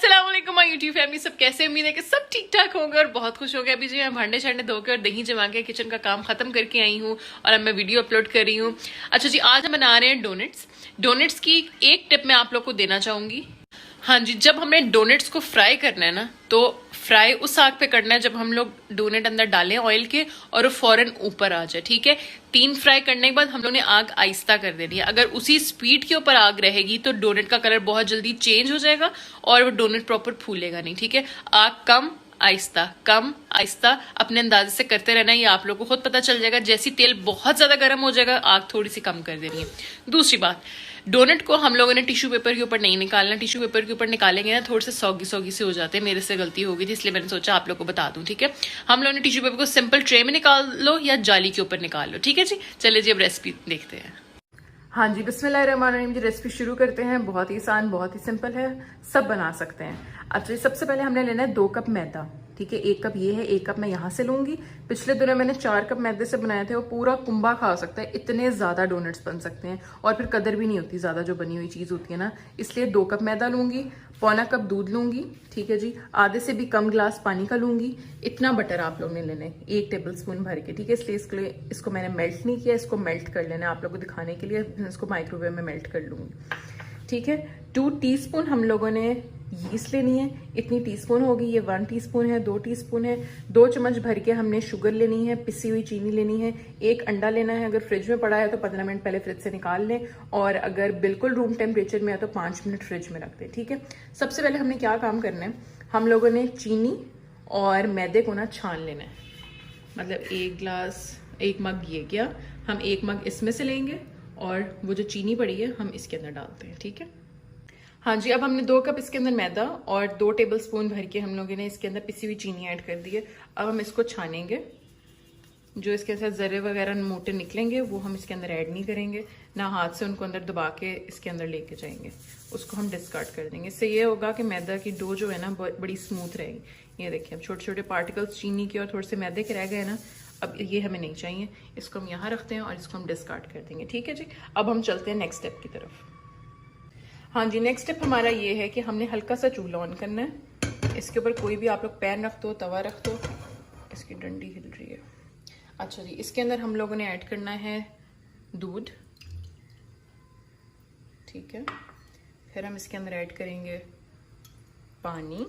अस्सलाम वालेकुम my YouTube family, सब कैसे? उम्मीद है कि सब ठीक ठाक होंगे और बहुत खुश हो गए। अभी जो मैं भांडे छांडे धोकर और दही जमा के किचन का काम खत्म करके आई हूँ और अब मैं वीडियो अपलोड कर रही हूँ। अच्छा जी, आज हम बना रहे हैं डोनट्स की एक टिप मैं आप लोग को देना चाहूंगी। हाँ जी, जब हमने डोनट्स को फ्राई करना है ना, तो फ्राई उस आग पे करना है जब हम लोग डोनट अंदर डालें ऑयल के और वो फौरन ऊपर आ जाए। ठीक है, 3 फ्राई करने के बाद हम लोग ने आग आहिस्ता कर देनी है। अगर उसी स्पीड के ऊपर आग रहेगी तो डोनट का कलर बहुत जल्दी चेंज हो जाएगा और वो डोनट प्रॉपर फूलेगा नहीं। ठीक है, आग कम आहिस्ता अपने अंदाजे से करते रहना। ये आप लोग को खुद पता चल जाएगा। जैसी तेल बहुत ज्यादा गर्म हो जाएगा, आग थोड़ी सी कम कर देनी है। दूसरी बात, डोनट को हम लोगों ने टिश्यू पेपर के ऊपर नहीं निकालना। टिश्यू पेपर के ऊपर निकालेंगे ना, थोड़े से सौगी से हो जाते हैं। मेरे से गलती हो गई थी, इसलिए मैंने सोचा आप लोग को बता दूं। ठीक है, हम लोगों ने टिश्यू पेपर को सिंपल ट्रे में निकाल लो या जाली के ऊपर निकाल लो। ठीक है जी, चलिए जी अब रेसिपी देखते हैं। हाँ जी, बिस्मिल्लाहिर्रहमानिर्रहीम जी, रेसिपी शुरू करते हैं। बहुत ही आसान, बहुत ही सिंपल है, सब बना सकते हैं। अच्छा, सबसे पहले हमने लेना है 2 कप मैदा। ठीक है, 1 कप ये है, 1 कप मैं यहाँ से लूंगी। पिछले दिनों मैंने 4 कप मैदे से बनाए थे, वो पूरा कुंभा खा सकता है। इतने ज्यादा डोनट्स बन सकते हैं और फिर कदर भी नहीं होती ज्यादा जो बनी हुई चीज होती है ना, इसलिए 2 कप मैदा लूंगी, पौना कप दूध लूंगी। ठीक है जी, आधे से भी कम ग्लास पानी का लूंगी। इतना बटर आप लोग ने लेना है, 1 टेबल स्पून भर के। ठीक है, इसलिए इसको मैंने मेल्ट नहीं किया, इसको मेल्ट कर लेना है आप लोग को दिखाने के लिए। इसको माइक्रोवेव में मेल्ट कर लूंगी। ठीक है, 2 टीस्पून हम लोगों ने यीस्ट लेनी है। इतनी टीस्पून होगी, ये 1 टीस्पून है, 2 टीस्पून है। 2 चम्मच भर के हमने शुगर लेनी है, पिसी हुई चीनी लेनी है। 1 अंडा लेना है। अगर फ्रिज में पड़ा है तो 15 मिनट पहले फ्रिज से निकाल लें, और अगर बिल्कुल रूम टेम्परेचर में है तो 5 मिनट फ्रिज में रख दें। ठीक है, सबसे पहले हमने क्या काम करना है, हम लोगों ने चीनी और मैदे को ना छान लेना है। मतलब 1 मग ये गया, हम 1 मग इसमें से लेंगे और वो जो चीनी पड़ी है हम इसके अंदर डालते हैं। ठीक है, हाँ जी, अब हमने 2 कप इसके अंदर मैदा और 2 टेबल स्पून भर के हम लोगों ने इसके अंदर पिसी हुई चीनी ऐड कर दी है। अब हम इसको छानेंगे। जो इसके साथ जर्रे वगैरह मोटे निकलेंगे वो हम इसके अंदर ऐड नहीं करेंगे, ना हाथ से उनको अंदर दबा के इसके अंदर लेके जाएंगे, उसको हम डिस्कार्ड कर देंगे। इससे ये होगा कि मैदा की डो जो है ना बड़ी स्मूथ रहेगी। ये देखिए, अब छोटे छोटे पार्टिकल्स चीनी के और थोड़े से मैदे के रह गए ना, अब ये हमें नहीं चाहिए। इसको हम यहाँ रखते हैं और इसको हम डिस्कार्ड कर देंगे। ठीक है जी, अब हम चलते हैं नेक्स्ट स्टेप की तरफ। हाँ जी, नेक्स्ट स्टेप हमारा ये है कि हमने हल्का सा चूल्हा ऑन करना है। इसके ऊपर कोई भी आप लोग पैन रख दो, तवा रख दो। इसकी डंडी हिल रही है। अच्छा जी, इसके अंदर हम लोगों ने ऐड करना है दूध। ठीक है, फिर हम इसके अंदर ऐड करेंगे पानी।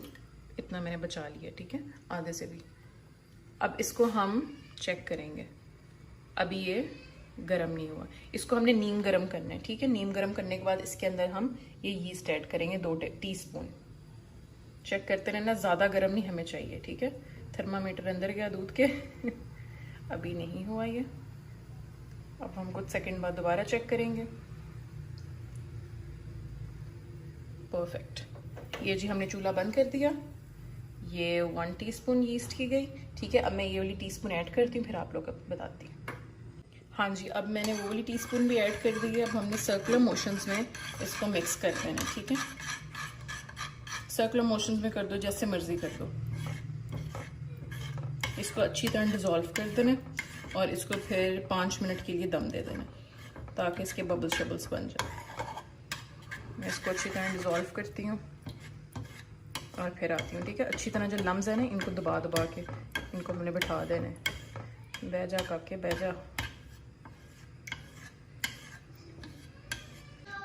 इतना मैंने बचा लिया। ठीक है, आधे से भी। अब इसको हम चेक करेंगे। अभी ये गरम नहीं हुआ, इसको हमने नीम गरम करना है। ठीक है, नीम गरम करने के बाद इसके अंदर हम ये यीस्ट ऐड करेंगे 2 टीस्पून। चेक करते रहना, ज्यादा गरम नहीं हमें चाहिए। ठीक है, थर्मामीटर अंदर गया दूध के अभी नहीं हुआ ये। अब हम कुछ सेकंड बाद दोबारा चेक करेंगे। परफेक्ट। ये जी हमने चूल्हा बंद कर दिया। ये 1 टीस्पून यीस्ट की गई। ठीक है, अब मैं ये वाली टीस्पून ऐड करती हूँ, फिर आप लोग को बताती हूँ। हाँ जी, अब मैंने वो वाली टीस्पून भी ऐड कर दी है। अब हमने सर्कुलर मोशंस में इसको मिक्स कर देना। ठीक है, सर्कुलर मोशंस में कर दो, जैसे मर्जी कर दो। इसको अच्छी तरह डिज़ोल्व कर देना और इसको फिर 5 मिनट के लिए दम दे देना ताकि इसके बबल्स शबल्स बन जाए। मैं इसको अच्छी तरह डिज़ोल्व करती हूँ और फिर आती हूँ। ठीक है, अच्छी तरह जो लम्स है ना, इनको दबा के इनको हमने बिठा देना है। बह जा काके, बह जा।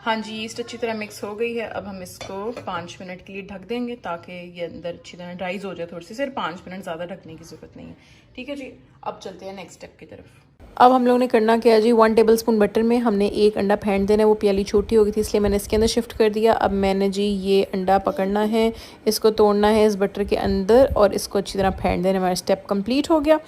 हाँ जी, यीस्ट अच्छी तरह मिक्स हो गई है। अब हम इसको 5 मिनट के लिए ढक देंगे ताकि ये अंदर अच्छी तरह ड्राइज हो जाए थोड़ी सी। सिर्फ 5 मिनट, ज़्यादा ढकने की ज़रूरत नहीं है। ठीक है जी, अब चलते हैं नेक्स्ट स्टेप की तरफ। अब हम लोगों ने करना क्या है जी, 1 टेबल स्पून बटर में हमने 1 अंडा फेंट देना है। वो प्याली छोटी हो गई थी इसलिए मैंने इसके अंदर शिफ्ट कर दिया। अब मैंने जी ये अंडा पकड़ना है, इसको तोड़ना है इस बटर के अंदर और इसको अच्छी तरह फेंट देना। हमारा स्टेप कंप्लीट हो गया।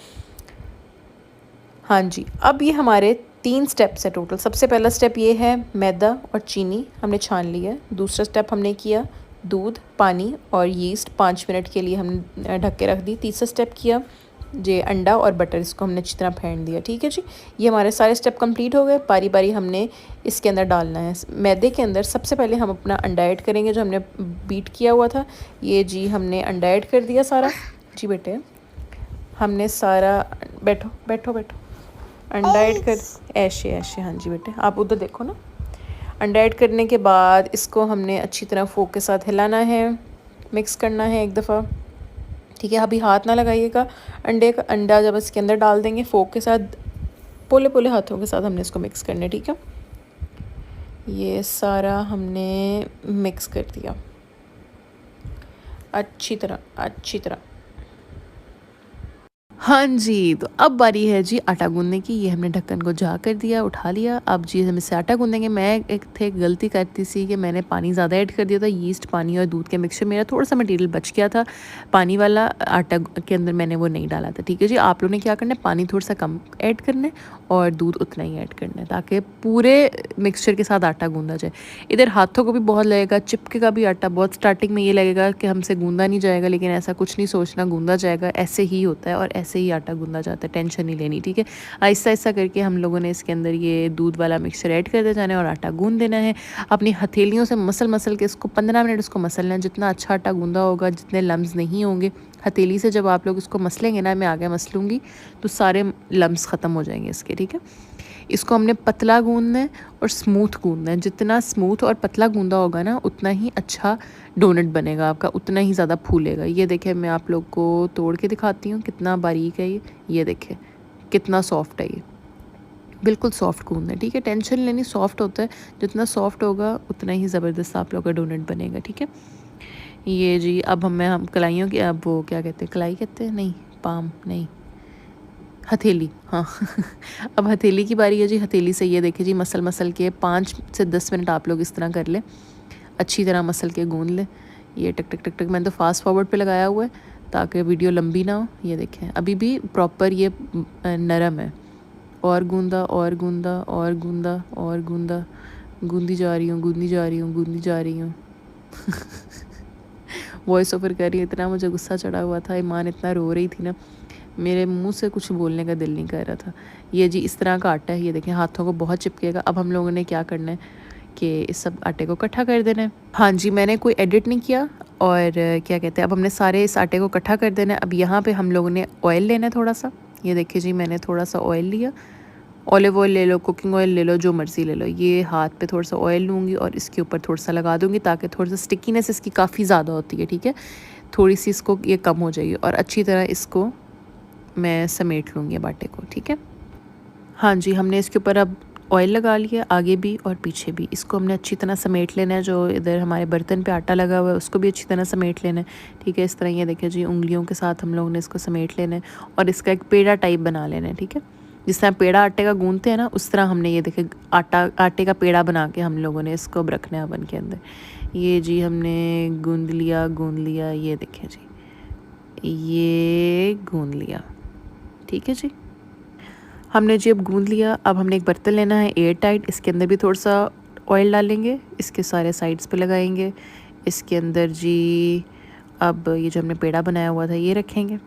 हाँ जी, अब ये हमारे 3 स्टेप्स है टोटल। सबसे पहला स्टेप ये है, मैदा और चीनी हमने छान लिया। दूसरा स्टेप हमने किया दूध, पानी और यीस्ट 5 मिनट के लिए हमने ढक के रख दी। तीसरा स्टेप किया जे अंडा और बटर, इसको हमने अच्छी तरह फेंट दिया। ठीक है जी, ये हमारे सारे स्टेप कंप्लीट हो गए। बारी बारी हमने इसके अंदर डालना है। मैदे के अंदर सबसे पहले हम अपना अंडा ऐड करेंगे जो हमने बीट किया हुआ था। ये जी हमने अंडा ऐड कर दिया सारा। जी बेटे, हमने सारा, बैठो बैठो बैठो, अंडा ऐड कर, ऐसे। हाँ जी बेटे, आप उधर देखो ना। अंडा ऐड करने के बाद इसको हमने अच्छी तरह फोक के साथ हिलाना है। मिक्स करना है एक दफ़ा, ठीक है। अभी हाथ ना लगाइएगा, अंडा जब इसके अंदर डाल देंगे फोक के साथ, पोले पोले हाथों के साथ हमने इसको मिक्स करना है, ठीक है। ये सारा हमने मिक्स कर दिया अच्छी तरह। हाँ जी, तो अब बारी है जी आटा गूँधने की। ये हमने ढक्कन को जा कर दिया, उठा लिया। अब जी हम इससे आटा गूँधेंगे। मैं एक गलती करती सी कि मैंने पानी ज़्यादा ऐड कर दिया था। यीस्ट, पानी और दूध के मिक्सचर मेरा थोड़ा-सा मटेरियल बच गया था। पानी वाला आटा के अंदर मैंने वो नहीं डाला था, ठीक है जी। आप लोगों ने क्या करना है, पानी थोड़ा-सा कम ऐड करना है और दूध उतना ही ऐड करना है, ताकि पूरे मिक्सचर के साथ आटा गूँधा जाए। इधर हाथों को भी बहुत लगेगा, चिपकेगा भी आटा बहुत। स्टार्टिंग में ये लगेगा कि हमसे गूँधा नहीं जाएगा, लेकिन ऐसा कुछ नहीं सोचना, गूँधा जाएगा। ऐसे ही होता है और ऐसे ही आटा गूँधा जाता है, टेंशन नहीं लेनी, ठीक है। आहिस्ता-आहिस्ता करके हम लोगों ने इसके अंदर ये दूध वाला मिक्सचर ऐड करते जाना है और आटा गूँध देना है। अपनी हथेलियों से मसल के इसको 15 मिनट इसको मसलना है। जितना अच्छा आटा गूँधा होगा, जितने लम्स नहीं होंगे, हथेली से जब आप लोग इसको मसलेंगे ना, मैं आगे मसलूँगी तो सारे लम्स ख़त्म हो जाएंगे इसके, ठीक है। इसको हमने पतला गूँधना है और स्मूथ गूँधना है। जितना स्मूथ और पतला गूँधा होगा ना, उतना ही अच्छा डोनट बनेगा आपका, उतना ही ज़्यादा फूलेगा। ये देखें, मैं आप लोग को तोड़ के दिखाती हूँ कितना बारीक है ये देखें कितना सॉफ्ट है ये, बिल्कुल सॉफ्ट गूँधना है, ठीक है। टेंशन लेनी, सॉफ्ट होता है। जितना सॉफ्ट होगा उतना ही ज़बरदस्त आप लोग का डोनट बनेगा, ठीक है। ये जी अब हम कलाइयों की, अब वो क्या कहते हैं, कलाई कहते हैं, नहीं पाम नहीं, हथेली, हाँ अब हथेली की बारी है जी। हथेली से ये देखिए जी, मसल के 5 से 10 मिनट आप लोग इस तरह कर लें, अच्छी तरह मसल के गूँध लें। ये टक टक टक टक मैंने तो फास्ट फॉरवर्ड पे लगाया हुआ है ताकि वीडियो लंबी ना हो। ये देखें अभी भी प्रॉपर ये नरम है। और गूँधा और गूँधा और गूँधा और गूँधा, गूँधी जा रही हूँ वॉइस ओवर कर रही हूँ। इतना मुझे गुस्सा चढ़ा हुआ था, ईमान इतना रो रही थी ना, मेरे मुंह से कुछ बोलने का दिल नहीं कर रहा था। ये जी इस तरह का आटा है, ये देखें हाथों को बहुत चिपकेगा। अब हम लोगों ने क्या करना है कि इस सब आटे को इकट्ठा कर देना है। हाँ जी, मैंने कोई एडिट नहीं किया। और क्या कहते हैं, अब हमने सारे इस आटे को इकट्ठा कर देना है। अब यहाँ पे हम लोगों ने ऑयल लेना है थोड़ा सा। ये देखिए जी, मैंने थोड़ा सा ऑयल लिया। ऑलिव ऑयल ले लो, कुकिंग ऑयल ले लो, जो मर्ज़ी ले लो। ये हाथ पे थोड़ा सा ऑयल लूँगी और इसके ऊपर थोड़ा सा लगा दूँगी ताकि थोड़ा सा स्टिकीनेस इसकी काफ़ी ज़्यादा होती है, ठीक है। थोड़ी सी इसको ये कम हो जाएगी और अच्छी तरह इसको मैं समेट लूँगी अब आटे को, ठीक है। हाँ जी, हमने इसके ऊपर अब ऑयल लगा लिया, आगे भी और पीछे भी। इसको हमने अच्छी तरह समेट लेना है। जो इधर हमारे बर्तन पे आटा लगा हुआ है उसको भी अच्छी तरह समेट लेना है, ठीक है। इस तरह ये देखिए जी, उंगलियों के साथ हम लोगों ने इसको समेट लेना है और इसका एक पेड़ा टाइप बना लेना है, ठीक है। जिस तरह पेड़ा आटे का गूँधते हैं ना, उस तरह हमने ये देखे आटे का पेड़ा बना के हम लोगों ने इसको अब रखना है ओवन के अंदर। ये जी हमने गूँध लिया, ये देखिए जी, ये गूँध लिया, ठीक है जी। हमने जी अब गूँध लिया। अब हमने एक बर्तन लेना है एयर टाइट, इसके अंदर भी थोड़ा सा ऑयल डालेंगे, इसके सारे साइड्स पे लगाएंगे। इसके अंदर जी अब ये जो हमने पेड़ा बनाया हुआ था ये रखेंगे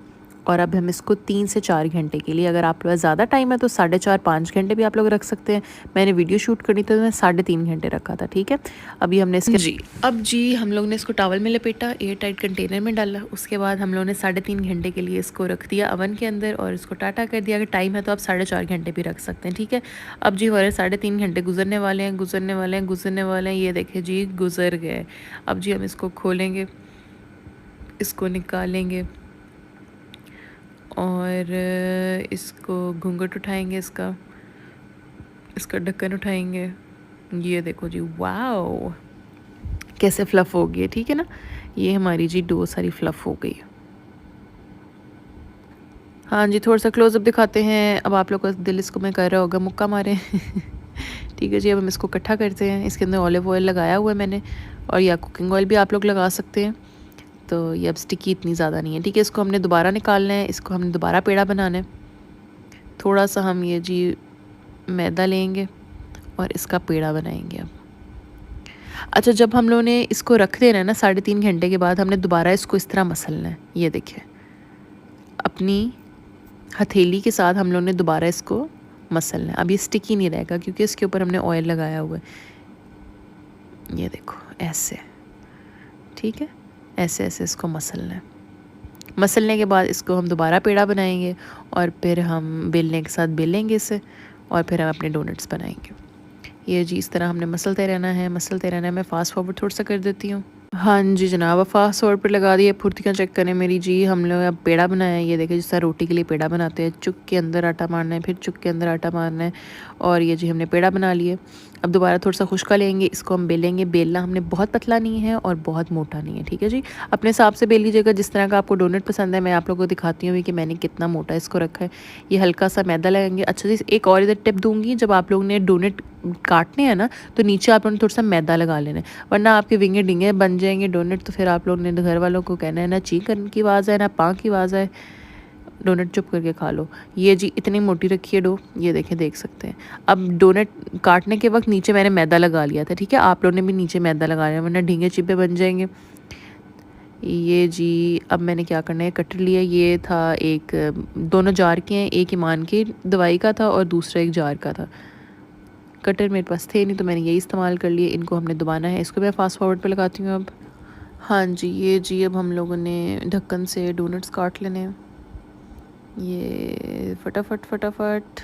और अब हम इसको 3 से 4 घंटे के लिए, अगर आप लोग ज़्यादा टाइम है तो 4.5-5 घंटे भी आप लोग रख सकते हैं। मैंने वीडियो शूट करनी थी तो मैं 3.5 घंटे रखा था, ठीक है। अभी हमने इसके जी अब जी हम लोग ने इसको टॉवल में लपेटा, एयर टाइट कंटेनर में डाला। उसके बाद हम लोगों ने 3.5 घंटे के लिए इसको रख दिया अवन के अंदर और इसको टाटा कर दिया। अगर टाइम है तो आप 4.5 घंटे भी रख सकते हैं, ठीक है। अब जी हमारे 3.5 घंटे गुजरने वाले हैं। ये देखें जी गुजर गए। अब जी हम इसको खोलेंगे, इसको निकालेंगे और इसको घूंघट उठाएंगे, इसका ढक्कन उठाएंगे। ये देखो जी, वाओ कैसे फ्लफ़ हो गई है, ठीक है ना। ये हमारी जी डो सारी फ्लफ़ हो गई है। हाँ जी, थोड़ा सा क्लोज़अप दिखाते हैं। अब आप लोग का दिल इसको मैं कर रहा होगा मुक्का मारे ठीक है जी, अब हम इसको इकट्ठा करते हैं। इसके अंदर ऑलिव ऑयल लगाया हुआ है मैंने, और या कुकिंग ऑयल भी आप लोग लगा सकते हैं। तो ये अब स्टिकी इतनी ज़्यादा नहीं है, ठीक है। इसको हमने दोबारा निकालना है, इसको हमने दोबारा पेड़ा बनाना है। थोड़ा सा हम ये जी मैदा लेंगे और इसका पेड़ा बनाएंगे अब। अच्छा, जब हम लोगों ने इसको रख देना है ना 3.5 घंटे के बाद, हमने दोबारा इसको इस तरह मसलना है। ये देखिए, अपनी हथेली के साथ हम लोगों ने दोबारा इसको मसलना है। अब ये स्टिकी नहीं रहेगा क्योंकि इसके ऊपर हमने ऑयल लगाया हुआ है। ये देखो ऐसे, ठीक है, ऐसे ऐसे इसको मसलना है। मसलने के बाद इसको हम दोबारा पेड़ा बनाएंगे और फिर हम बेलने के साथ बेलेंगे इसे और फिर हम अपने डोनट्स बनाएंगे। ये जी इस तरह हमने मसलते रहना है। मैं फ़ास्ट फॉरवर्ड थोड़ा सा कर देती हूँ। हाँ जी जनाब, अब फास्ट फॉरवर्ड पर लगा दिए। फुर्तियाँ चेक करें मेरी जी। हम लोग अब पेड़ा बनाया है, ये देखिए जिस तरह रोटी के लिए पेड़ा बनाते हैं, चुक के अंदर आटा मारना है, फिर चुक के अंदर आटा मारना है। और ये जी हमने पेड़ा बना लिए। अब दोबारा थोड़ा सा खुश्का लेंगे, इसको हम बेलेंगे। बेलना हमने बहुत पतला नहीं है और बहुत मोटा नहीं है, ठीक है जी। अपने हिसाब से बेल लीजिएगा, जिस तरह का आपको डोनट पसंद है। मैं आप लोगों को दिखाती हूँ कि मैंने कितना मोटा इसको रखा है। ये हल्का सा मैदा लगाएंगे। अच्छा जी, एक और इधर टिप दूँगी, जब आप लोग ने डोनट काटने हैं ना, तो नीचे आप लोगों ने थोड़ा सा मैदा लगा लेना है, वरना आपके विंगे डिंगे बन जाएंगे डोनट। तो फिर आप लोग ने घर वालों को कहना है ना ची करने की आवाज़ है ना पाँ की आवाज़ है, डोनट चुप करके खा लो। ये जी इतनी मोटी रखी है डो, ये देखें, देख सकते हैं। अब डोनट काटने के वक्त नीचे मैंने मैदा लगा लिया था, ठीक है। आप लोग ने भी नीचे मैदा लगा लिया, वरना ढींगे चिप्पे बन जाएंगे। ये जी अब मैंने क्या करना है, कटर लिया। ये था एक, दोनों जार के हैं, एक ईमान की दवाई का था और दूसरा एक जार का था। कटर मेरे पास थे नहीं तो मैंने यही इस्तेमाल कर लिए। इनको हमने दबाना है, इसको मैं फास्ट फॉरवर्ड पे लगाती हूँ अब। हाँ जी, ये जी अब हम लोगों ने ढक्कन से डोनट्स काट लेने हैं। ये फटाफट फटाफट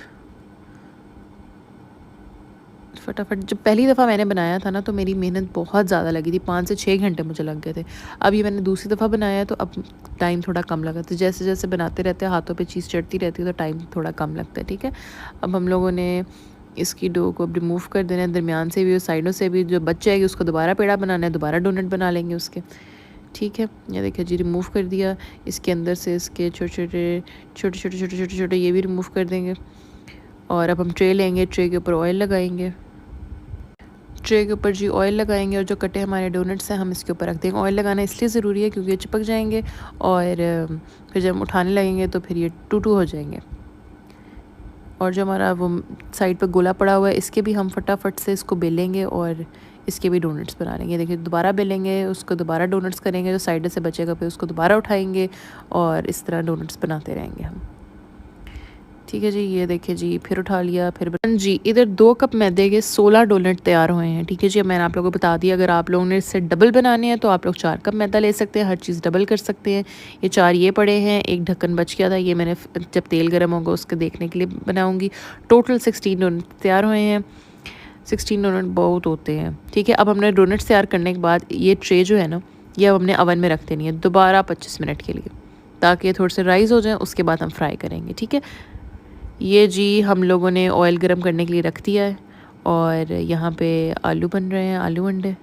फटाफट। जब पहली दफ़ा मैंने बनाया था ना, तो मेरी मेहनत बहुत ज़्यादा लगी थी, 5 से 6 घंटे मुझे लग गए थे। अब ये मैंने दूसरी दफ़ा बनाया तो अब टाइम थोड़ा कम लगा। तो जैसे जैसे बनाते रहते हैं हाथों पे चीज़ चढ़ती रहती है तो टाइम थोड़ा कम लगता है, ठीक है। अब हम लोगों ने इसकी डो को अब रिमूव कर देना है, दरमियान से भी और साइडों से भी। जो बच जाएगी उसको दोबारा पेड़ा बनाना है, दोबारा डोनट बना लेंगे उसके, ठीक है। ये देखिए जी रिमूव कर दिया। इसके अंदर से इसके छोटे छोटे छोटे छोटे छोटे छोटे छोटे ये भी रिमूव कर देंगे। और अब हम ट्रे लेंगे, ट्रे के ऊपर ऑयल लगाएंगे। ट्रे के ऊपर जी ऑयल लगाएंगे और जो कटे हमारे डोनट्स हैं हम इसके ऊपर रख देंगे। ऑयल लगाना इसलिए ज़रूरी है क्योंकि ये चिपक जाएंगे और फिर जब उठाने लगेंगे तो फिर ये टू हो जाएंगे। और जो हमारा वो साइड पर गोला पड़ा हुआ है, इसके भी हम फटाफट से इसको बेलेंगे और इसके भी डोनट्स बना लेंगे। देखिए दोबारा बेलेंगे, उसको दोबारा डोनट्स करेंगे, जो साइड से बचेगा फिर उसको दोबारा उठाएंगे और इस तरह डोनट्स बनाते रहेंगे हम, ठीक है जी। ये देखिए जी फिर उठा लिया, फिर जी इधर 2 कप मैदे के 16 डोनट तैयार हुए हैं, ठीक है जी। अब मैंने आप लोगों को बता दिया, अगर आप लोगों ने इससे डबल बनाने हैं तो आप लोग 4 कप मैदा ले सकते हैं, हर चीज़ डबल कर सकते हैं। ये 4 ये पड़े हैं, एक ढक्कन बच गया था, ये मैंने जब तेल गर्म होगा उसके देखने के लिए बनाऊँगी। टोटल 16 डोनट तैयार हुए हैं। 16 डोनट बहुत होते हैं, ठीक है। अब हमने डोनट्स तैयार करने के बाद ये ट्रे जो है ना, ये अब हमने अवन में रख देनी है दोबारा 25 मिनट के लिए, ताकि ये थोड़े से राइज़ हो जाएँ। उसके बाद हम फ्राई करेंगे, ठीक है। ये जी हम लोगों ने ऑयल गरम करने के लिए रख दिया है और यहाँ पे आलू बन रहे हैं, आलू अंडे।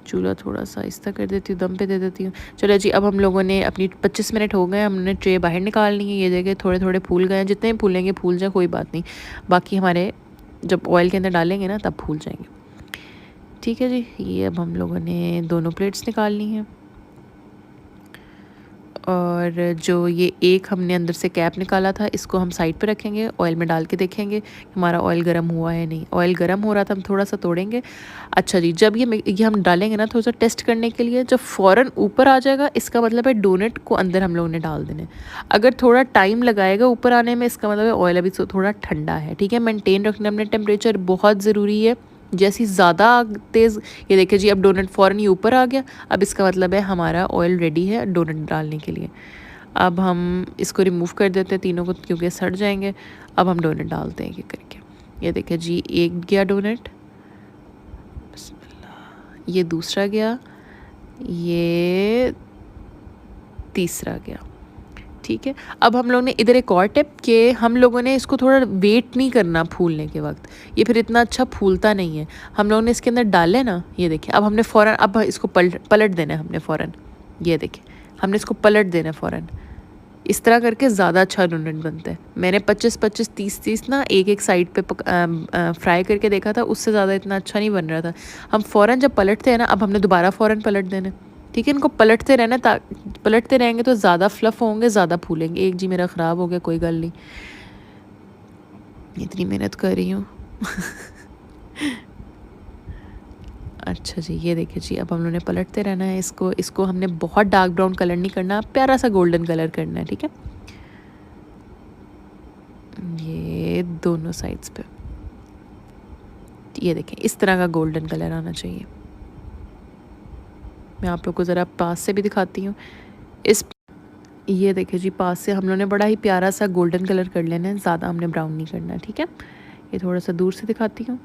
चूल्हा थोड़ा सा इस तरह कर देती हूँ, दम पे दे देती हूँ। चलो जी अब हम लोगों ने अपनी 25 मिनट हो गए, हमने ट्रे बाहर निकालनी है। ये जगह थोड़े थोड़े फूल गए हैं, जितने फूलेंगे फूल जाए कोई बात नहीं, बाकी हमारे जब ऑयल के अंदर डालेंगे ना तब फूल जाएंगे, ठीक है जी। ये अब हम लोगों ने दोनों प्लेट्स निकालनी है। और जो ये एक हमने अंदर से कैप निकाला था, इसको हम साइड पे रखेंगे, ऑयल में डाल के देखेंगे हमारा ऑयल गर्म हुआ है नहीं। ऑयल गर्म हो रहा था, हम थोड़ा सा तोड़ेंगे। अच्छा जी, जब ये हम डालेंगे ना थोड़ा सा टेस्ट करने के लिए, जब फ़ौरन ऊपर आ जाएगा इसका मतलब है डोनट को अंदर हम लोगों ने डाल देने। अगर थोड़ा टाइम लगाएगा ऊपर आने में, इसका मतलब है ऑयल अभी थोड़ा ठंडा है, ठीक है। मेनटेन रखना अपने टेम्परेचर बहुत ज़रूरी है। जैसी ज़्यादा तेज़, ये देखिए जी अब डोनट फ़ौरन ही ऊपर आ गया, अब इसका मतलब है हमारा ऑयल रेडी है डोनट डालने के लिए। अब हम इसको रिमूव कर देते हैं तीनों को, क्योंकि सड़ जाएंगे। अब हम डोनट डालते हैं एक करके। ये देखिए जी एक गया डोनट, ये दूसरा गया, ये तीसरा गया, ठीक है। अब हम लोग ने इधर एक और टिप कि हम लोगों ने इसको थोड़ा वेट नहीं करना फूलने के वक्त, ये फिर इतना अच्छा फूलता नहीं है। हम लोगों ने इसके अंदर डाले ना, ये देखिए अब हमने फ़ौरन अब इसको पलट देना है हमने फ़ौरन। ये देखिए हमने इसको पलट देना है फ़ौरन। इस तरह करके ज़्यादा अच्छा डोनट बनता है। मैंने 25-25 30-30 ना एक एक साइड पे फ्राई करके देखा था, उससे ज़्यादा इतना अच्छा नहीं बन रहा था। हम फ़ौरन जब पलटते हैं ना, अब हमने दोबारा फ़ौरन पलट देना, ठीक है। इनको पलटते रहना, पलटते रहेंगे तो ज़्यादा फ्लफ़ होंगे, ज़्यादा फूलेंगे। एक जी मेरा ख़राब हो गया, कोई गल नहीं, इतनी मेहनत कर रही हूँ। अच्छा जी, ये देखिए जी अब हम लोगों ने पलटते रहना है इसको हमने बहुत डार्क ब्राउन कलर नहीं करना, प्यारा सा गोल्डन कलर करना है, ठीक है। ये दोनों साइड्स पे ये देखें इस तरह का गोल्डन कलर आना चाहिए। मैं आप लोग को ज़रा पास से भी दिखाती हूँ। ये देखिए जी पास से हम लोगों ने बड़ा ही प्यारा सा गोल्डन कलर कर लेना है, ज़्यादा हमने ब्राउन नहीं करना, ठीक है। ये थोड़ा सा दूर से दिखाती हूँ।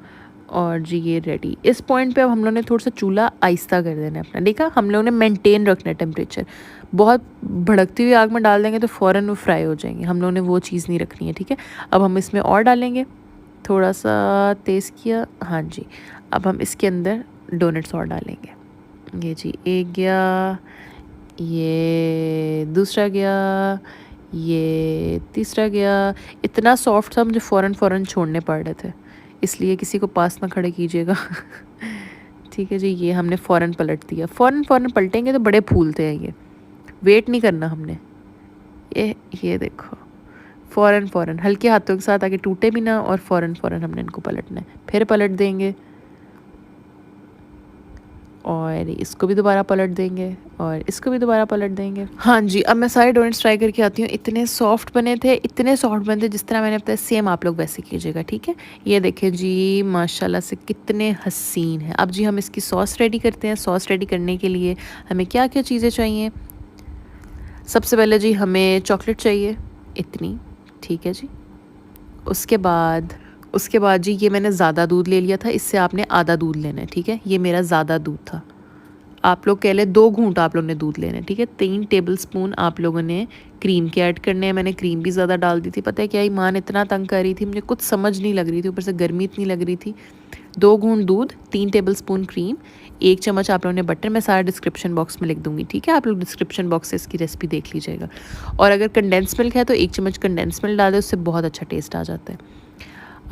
और जी ये रेडी। इस पॉइंट पे अब हम लोगों ने थोड़ा सा चूल्हा आहिस्ता कर देना है अपना। देखा, हम लोगों ने मेंटेन रखना है टेम्परेचर। बहुत भड़कती हुई आग में डाल देंगे तो फ़ौरन वो फ्राई हो जाएंगे, हम लोगों ने वो चीज़ नहीं रखनी है, ठीक है। अब हम इसमें और डालेंगे, थोड़ा सा तेज़ किया, हाँ जी। अब हम इसके अंदर डोनट्स और डालेंगे। ये जी एक गया, ये दूसरा गया, ये तीसरा गया। इतना सॉफ्ट था मुझे फ़ौरन छोड़ने पड़ रहे थे, इसलिए किसी को पास ना खड़े कीजिएगा। ठीक है जी, ये हमने फ़ौरन पलट दिया। फ़ौरन पलटेंगे तो बड़े फूलते हैं ये, वेट नहीं करना हमने। ये देखो, फ़ौरन हल्के हाथों के साथ, ताकि टूटे भी ना, और फ़ौरन हमने इनको पलटना है। फिर पलट देंगे और इसको भी दोबारा पलट देंगे और इसको भी दोबारा पलट देंगे। हाँ जी, अब मैं सारे डोनट्स ट्राई करके आती हूँ। इतने सॉफ्ट बने थे, इतने सॉफ्ट बने थे जिस तरह मैंने बताया, सेम आप लोग वैसे कीजिएगा, ठीक है। ये देखें जी, माशाल्लाह से कितने हसीन हैं। अब जी हम इसकी सॉस रेडी करते हैं। सॉस रेडी करने के लिए हमें क्या क्या चीज़ें चाहिए। सबसे पहले जी हमें चॉकलेट चाहिए, इतनी, ठीक है जी। उसके बाद जी ये मैंने ज़्यादा दूध ले लिया था, इससे आपने आधा दूध लेना है, ठीक है। ये मेरा ज़्यादा दूध था, आप लोग कह ले 2 घूंट आप लोगों ने दूध लेना है, ठीक है। 3 टेबलस्पून आप लोगों ने क्रीम के ऐड करने हैं। मैंने क्रीम भी ज़्यादा डाल दी थी, पता है क्या, ईमान इतना तंग कर रही थी, मुझे कुछ समझ नहीं लग रही थी, ऊपर से गर्मी इतनी लग रही थी। 2 घूंट दूध, 3 टेबलस्पून क्रीम, 1 चम्मच आप लोगों ने बटर। मैं सारा डिस्क्रिप्शन बॉक्स में लिख दूंगी, ठीक है। आप लोग डिस्क्रिप्शन बॉक्स से इसकी रेसिपी देख लीजिएगा। और अगर कंडेंस मिल्क है तो 1 चम्मच कंडेंस मिल्क डाल दे, उससे बहुत अच्छा टेस्ट आ जाता है।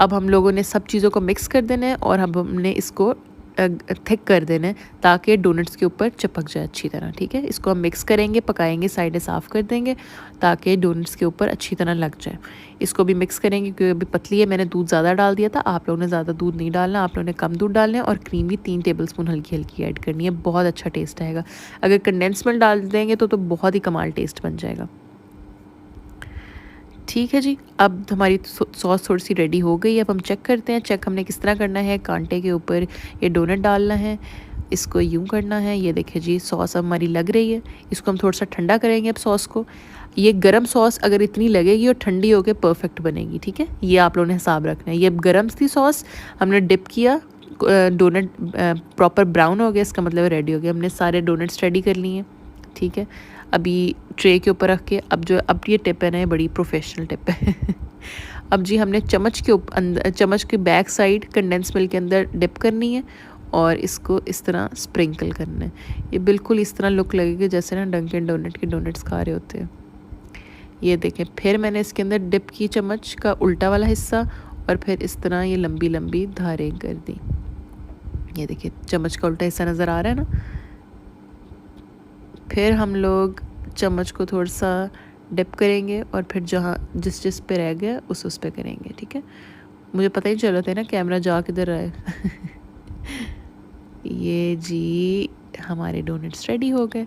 अब हम लोगों ने सब चीज़ों को मिक्स कर देना है और अब हमने इसको थिक कर देना है ताकि डोनट्स के ऊपर चिपक जाए अच्छी तरह, ठीक है। इसको हम मिक्स करेंगे, पकाएंगे, साइडें साफ़ कर देंगे ताकि डोनट्स के ऊपर अच्छी तरह लग जाए। इसको भी मिक्स करेंगे क्योंकि अभी पतली है, मैंने दूध ज़्यादा डाल दिया था। आप लोगों ने ज़्यादा दूध नहीं डालना, आप लोगों ने कम दूध डालना है। और क्रीम भी 3 टेबलस्पून हल्की हल्की ऐड करनी है, बहुत अच्छा टेस्ट आएगा। अगर कंडेंस मिल्क डाल देंगे तो बहुत ही कमाल टेस्ट बन जाएगा, ठीक है जी। अब हमारी सॉस थोड़ी सी रेडी हो गई है। अब हम चेक करते हैं। चेक हमने किस तरह करना है, कांटे के ऊपर ये डोनट डालना है, इसको यूं करना है। ये देखिए जी, सॉस अब हमारी लग रही है। इसको हम थोड़ा सा ठंडा करेंगे अब सॉस को। ये गरम सॉस अगर इतनी लगेगी और ठंडी होकर परफेक्ट बनेगी, ठीक है। ये आप लोगों ने हिसाब रखना है। ये गरम थी सॉस, हमने डिप किया, डोनट प्रॉपर ब्राउन हो गया, इसका मतलब रेडी हो गया। हमने सारे डोनट्स रेडी कर लिए, ठीक है। अभी ट्रे के ऊपर रख के अब ये टिप है ना, ये बड़ी प्रोफेशनल टिप है। अब जी हमने चम्मच के अंदर, चम्मच के बैक साइड कंडेंस मिल्क के अंदर डिप करनी है और इसको इस तरह स्प्रिंकल करना है। ये बिल्कुल इस तरह लुक लगेगी जैसे ना डंकिन डोनट के डोनट्स खा रहे होते हैं। ये देखें, फिर मैंने इसके अंदर डिप की चम्मच का उल्टा वाला हिस्सा और फिर इस तरह ये लंबी लंबी धारें कर दी। ये देखिए, चम्मच का उल्टा हिस्सा नज़र आ रहा है ना। फिर हम लोग चम्मच को थोड़ा सा डिप करेंगे और फिर जहाँ जिस पे रह गया उस पे करेंगे, ठीक है। मुझे पता ही चला था ना कैमरा जा किधर आए। ये जी हमारे डोनट्स रेडी हो गए।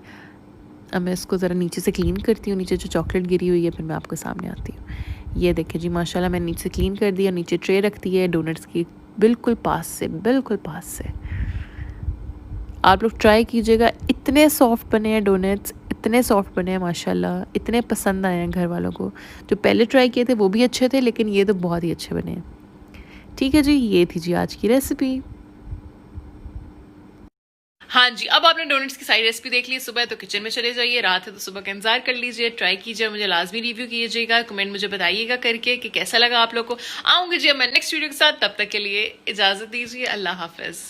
अब मैं इसको ज़रा नीचे से क्लीन करती हूँ, नीचे जो चॉकलेट गिरी हुई है, फिर मैं आपके सामने आती हूँ। ये देखिए जी, माशाल्लाह मैंने नीचे क्लीन कर दिया। नीचे ट्रे रख दी है डोनट्स की, बिल्कुल पास से। आप लोग ट्राई कीजिएगा, इतने सॉफ्ट बने हैं डोनट्स, इतने सॉफ्ट बने हैं माशाल्लाह, इतने पसंद आए हैं घर वालों को। जो पहले ट्राई किए थे वो भी अच्छे थे, लेकिन ये तो बहुत ही अच्छे बने हैं, ठीक है जी। ये थी जी आज की रेसिपी। हाँ जी, अब आपने डोनट्स की सारी रेसिपी देख ली। सुबह तो किचन में चले जाइए, रात है तो सुबह का इंतजार कर लीजिए, ट्राई कीजिए, मुझे लाजमी रिव्यू कीजिएगा, कमेंट मुझे बताइएगा करके कि कैसा लगा आप लोग को। आऊंगी जी मैं नेक्स्ट वीडियो के साथ, तब तक के लिए इजाजत दीजिए, अल्लाह हाफिज।